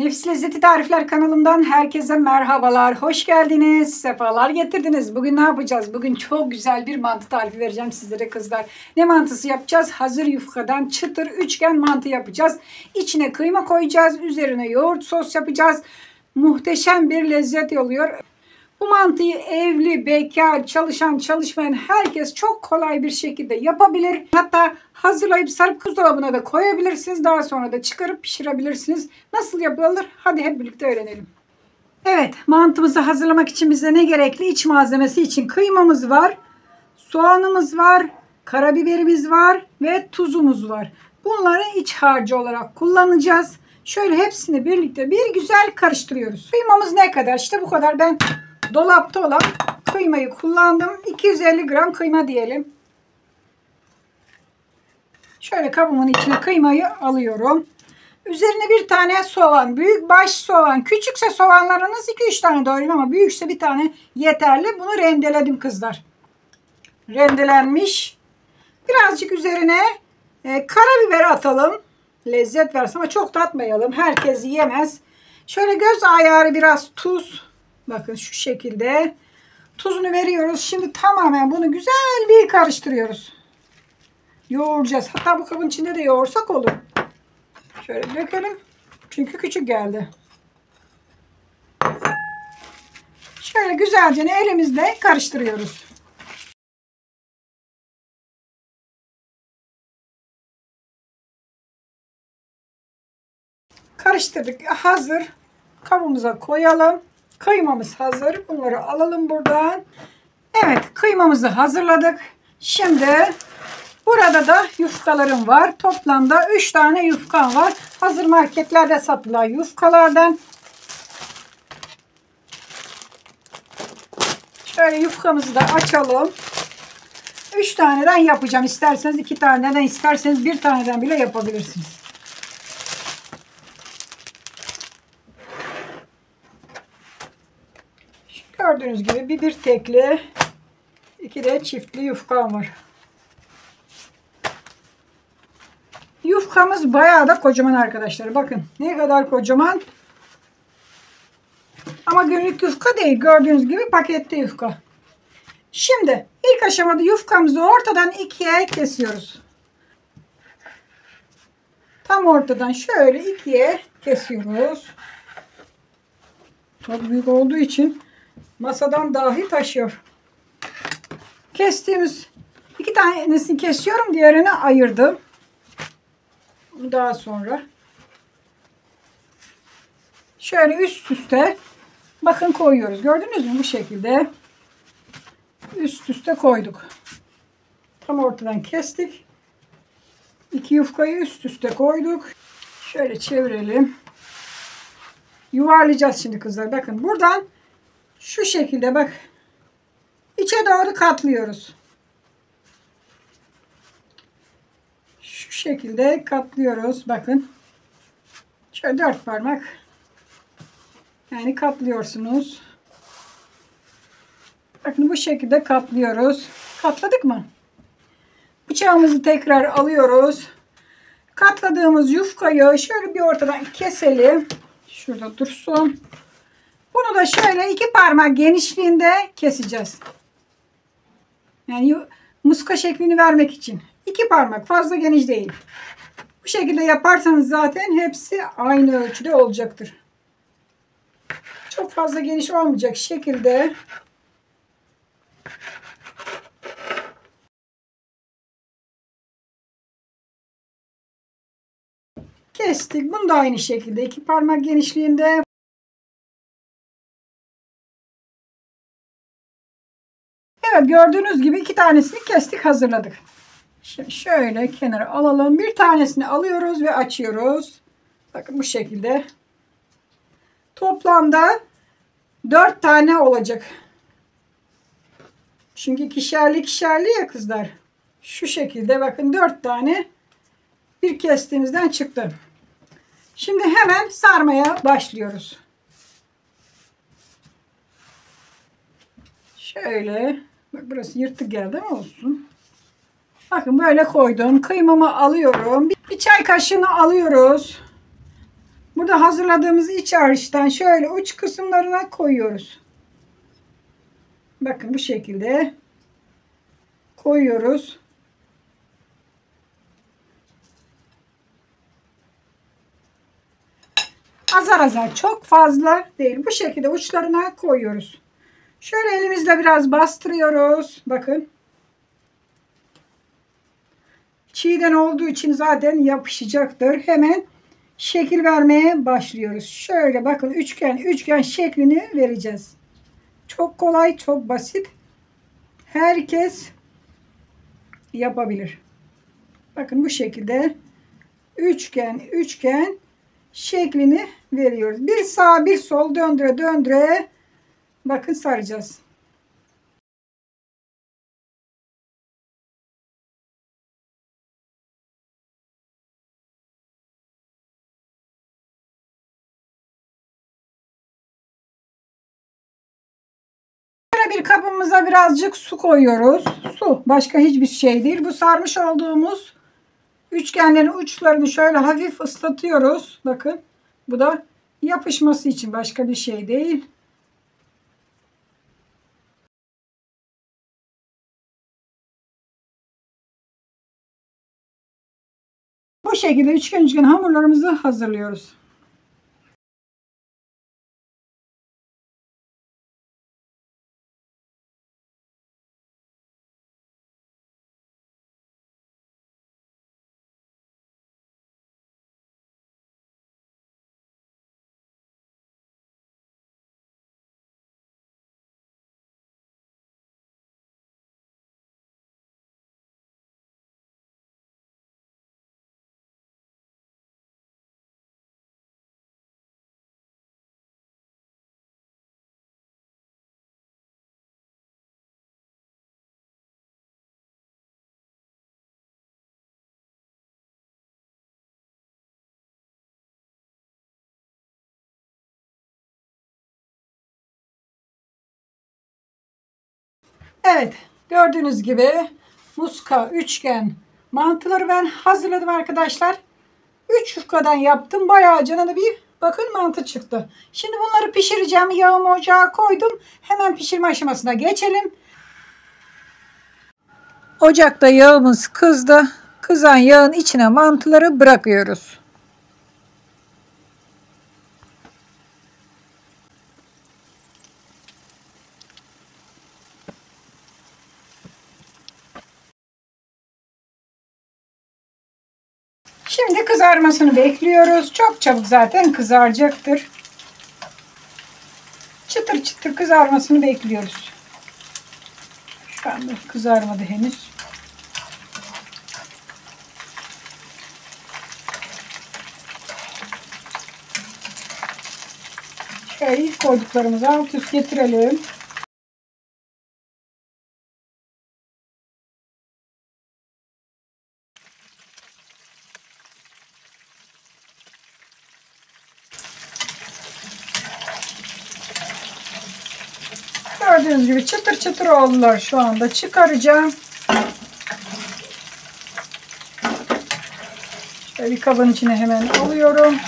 Nefis Lezzeti Tarifler kanalımdan herkese merhabalar. Hoş geldiniz. Sefalar getirdiniz. Bugün ne yapacağız? Bugün çok güzel bir mantı tarifi vereceğim sizlere kızlar. Ne mantısı yapacağız? Hazır yufkadan çıtır üçgen mantı yapacağız. İçine kıyma koyacağız. Üzerine yoğurt sos yapacağız. Muhteşem bir lezzet oluyor. Bu mantıyı evli, bekar, çalışan, çalışmayan herkes çok kolay bir şekilde yapabilir. Hatta hazırlayıp sarıp buzdolabına da koyabilirsiniz. Daha sonra da çıkarıp pişirebilirsiniz. Nasıl yapılır? Hadi hep birlikte öğrenelim. Evet, mantımızı hazırlamak için bize ne gerekli? İç malzemesi için kıymamız var, soğanımız var, karabiberimiz var ve tuzumuz var. Bunları iç harcı olarak kullanacağız. Şöyle hepsini birlikte bir güzel karıştırıyoruz. Kıymamız ne kadar? İşte bu kadar. Ben dolapta olan kıymayı kullandım. 250 gram kıyma diyelim. Şöyle kabımın içine kıymayı alıyorum. Üzerine bir tane soğan. Büyük baş soğan. Küçükse soğanlarınız 2-3 tane doğrayın ama büyükse bir tane yeterli. Bunu rendeledim kızlar. Rendelenmiş. Birazcık üzerine karabiber atalım. Lezzet versin ama çok da atmayalım. Herkes yiyemez. Şöyle göz ayarı biraz tuz. Bakın şu şekilde. Tuzunu veriyoruz. Şimdi tamamen bunu güzel bir karıştırıyoruz. Yoğuracağız. Hatta bu kabın içinde de yoğursak olur. Şöyle dökelim. Çünkü küçük geldi. Şöyle güzelce elimizle karıştırıyoruz. Karıştırdık. Hazır. Kabımıza koyalım. Kıymamız hazır. Bunları alalım buradan. Evet, kıymamızı hazırladık. Şimdi burada da yufkalarım var. Toplamda 3 tane yufkam var. Hazır marketlerde satılan yufkalardan. Şöyle yufkamızı da açalım. 3 taneden yapacağım. İsterseniz 2 taneden, isterseniz 1 taneden bile yapabilirsiniz. Gördüğünüz gibi bir tekli, 2 de çiftli yufkam var. Yufkamız bayağı da kocaman arkadaşlar. Bakın ne kadar kocaman. Ama günlük yufka değil. Gördüğünüz gibi paketli yufka. Şimdi ilk aşamada yufkamızı ortadan ikiye kesiyoruz. Tam ortadan şöyle ikiye kesiyoruz. Çok büyük olduğu için masadan dahi taşıyor. Kestiğimiz 2 tanesini kesiyorum. Diğerini ayırdım. Daha sonra şöyle üst üste bakın koyuyoruz. Gördünüz mü? Bu şekilde üst üste koyduk. Tam ortadan kestik. 2 yufkayı üst üste koyduk. Şöyle çevirelim. Yuvarlayacağız şimdi kızlar. Bakın buradan şu şekilde bak içe doğru katlıyoruz. Şu şekilde katlıyoruz. Bakın. Şöyle 4 parmak. Yani katlıyorsunuz. Bakın bu şekilde katlıyoruz. Katladık mı? Bıçağımızı tekrar alıyoruz. Katladığımız yufkayı şöyle bir ortadan keselim. Şurada dursun. Bunu da şöyle 2 parmak genişliğinde keseceğiz. Yani muska şeklini vermek için. 2 parmak, fazla geniş değil. Bu şekilde yaparsanız zaten hepsi aynı ölçüde olacaktır. Çok fazla geniş olmayacak şekilde kestik. Bunu da aynı şekilde 2 parmak genişliğinde. Evet, gördüğünüz gibi 2 tanesini kestik, hazırladık. Şimdi şöyle kenara alalım. Bir tanesini alıyoruz ve açıyoruz. Bakın bu şekilde. Toplamda 4 tane olacak. Çünkü ikişerli ya kızlar. Şu şekilde bakın 4 tane bir kestiğimizden çıktı. Şimdi hemen sarmaya başlıyoruz. Şöyle. Bak burası yırtık geldi ama olsun. Bakın böyle koydum. Kıymamı alıyorum. Bir çay kaşığını alıyoruz. Burada hazırladığımız iç harçtan şöyle uç kısımlarına koyuyoruz. Bakın bu şekilde koyuyoruz. Azar azar, çok fazla değil. Bu şekilde uçlarına koyuyoruz. Şöyle elimizle biraz bastırıyoruz. Bakın. Çiğden olduğu için zaten yapışacaktır. Hemen şekil vermeye başlıyoruz. Şöyle bakın üçgen şeklini vereceğiz. Çok kolay, çok basit. Herkes yapabilir. Bakın bu şekilde üçgen şeklini veriyoruz. Bir sağ bir sol döndüre döndüre bakın saracağız. Bir kabımıza birazcık su koyuyoruz. Su, başka hiçbir şey değil. Bu sarmış olduğumuz üçgenlerin uçlarını şöyle hafif ıslatıyoruz. Bakın. Bu da yapışması için, başka bir şey değil. Bu şekilde üçgen hamurlarımızı hazırlıyoruz. Evet, gördüğünüz gibi muska üçgen mantıları ben hazırladım arkadaşlar. 3 yufkadan yaptım. Bayağı canına bir bakın mantı çıktı. Şimdi bunları pişireceğim. Yağımı ocağa koydum. Hemen pişirme aşamasına geçelim. Ocakta yağımız kızdı. Kızan yağın içine mantıları bırakıyoruz. Şimdi kızarmasını bekliyoruz. Çok çabuk zaten kızaracaktır. Çıtır çıtır kızarmasını bekliyoruz. Şu anda kızarmadı henüz. Şöyle ilk koyduklarımızı alt üst getirelim. Gördüğünüz gibi çıtır çıtır oldular şu anda. Çıkaracağım. Şöyle bir kabın içine hemen alıyorum.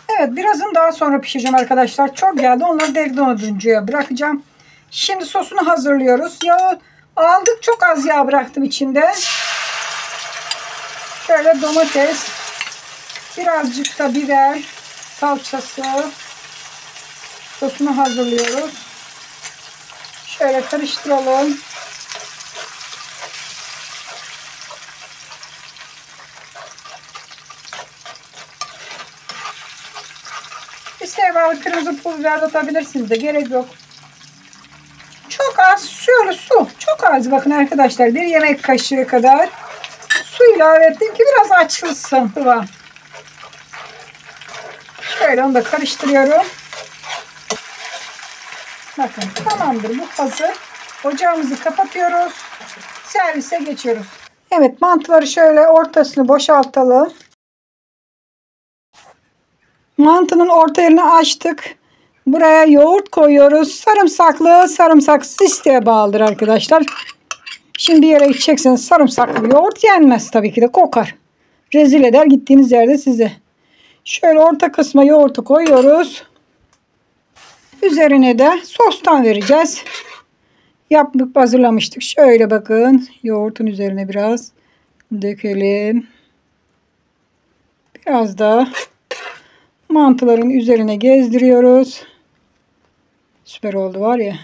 Evet, birazını daha sonra pişireceğim arkadaşlar. Çok geldi. Onları direkt dondurucuya bırakacağım. Şimdi sosunu hazırlıyoruz. Yağı aldık. Çok az yağ bıraktım içinde. Şöyle domates. Birazcık da biber salçası. Sosunu hazırlıyoruz. Şöyle karıştıralım. İsteğe bağlı kırmızı pul biber de atabilirsiniz de gerek yok. Çok az şöyle su. Çok az bakın arkadaşlar. Bir yemek kaşığı kadar su ilave ettim ki biraz açılsın kıvam. Şöyle onu da karıştırıyorum. Bakın tamamdır, bu hazır. Ocağımızı kapatıyoruz. Servise geçiyoruz. Evet, mantıları şöyle ortasını boşaltalım. Mantının orta yerini açtık. Buraya yoğurt koyuyoruz. Sarımsaklı, sarımsaksız isteğe bağlıdır arkadaşlar. Şimdi bir yere gidecekseniz sarımsaklı yoğurt yenmez, tabii ki de kokar. Rezil eder gittiğiniz yerde size. Şöyle orta kısma yoğurtu koyuyoruz. Üzerine de sostan vereceğiz. Yapıp hazırlamıştık. Şöyle bakın, yoğurtun üzerine biraz dökelim. Biraz da mantıların üzerine gezdiriyoruz. Süper oldu var ya.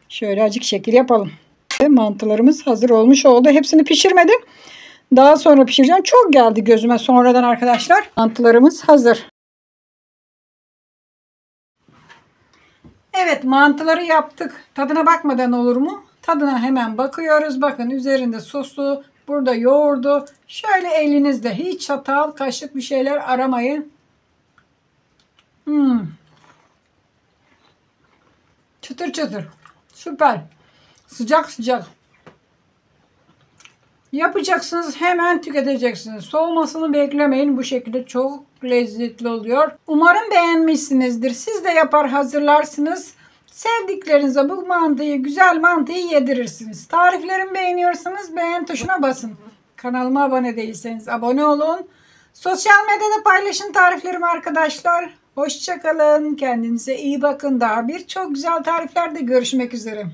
Şöyle acık şekil yapalım. Mantılarımız hazır olmuş oldu. Hepsini pişirmedim. Daha sonra pişireceğim. Çok geldi gözüme sonradan arkadaşlar. Mantılarımız hazır. Evet, mantıları yaptık. Tadına bakmadan olur mu? Tadına hemen bakıyoruz. Bakın üzerinde sosu, burada yoğurdu. Şöyle elinizle hiç çatal, kaşık bir şeyler aramayın. Çıtır çıtır. Süper. Sıcak sıcak. Yapacaksınız, hemen tüketeceksiniz. Soğumasını beklemeyin. Bu şekilde çok lezzetli oluyor. Umarım beğenmişsinizdir. Siz de yapar hazırlarsınız. Sevdiklerinize bu mantıyı, güzel mantıyı yedirirsiniz. Tariflerimi beğeniyorsanız beğen tuşuna basın. Kanalıma abone değilseniz abone olun. Sosyal medyada paylaşın tariflerimi arkadaşlar. Hoşça kalın. Kendinize iyi bakın. Daha birçok güzel tariflerde görüşmek üzere.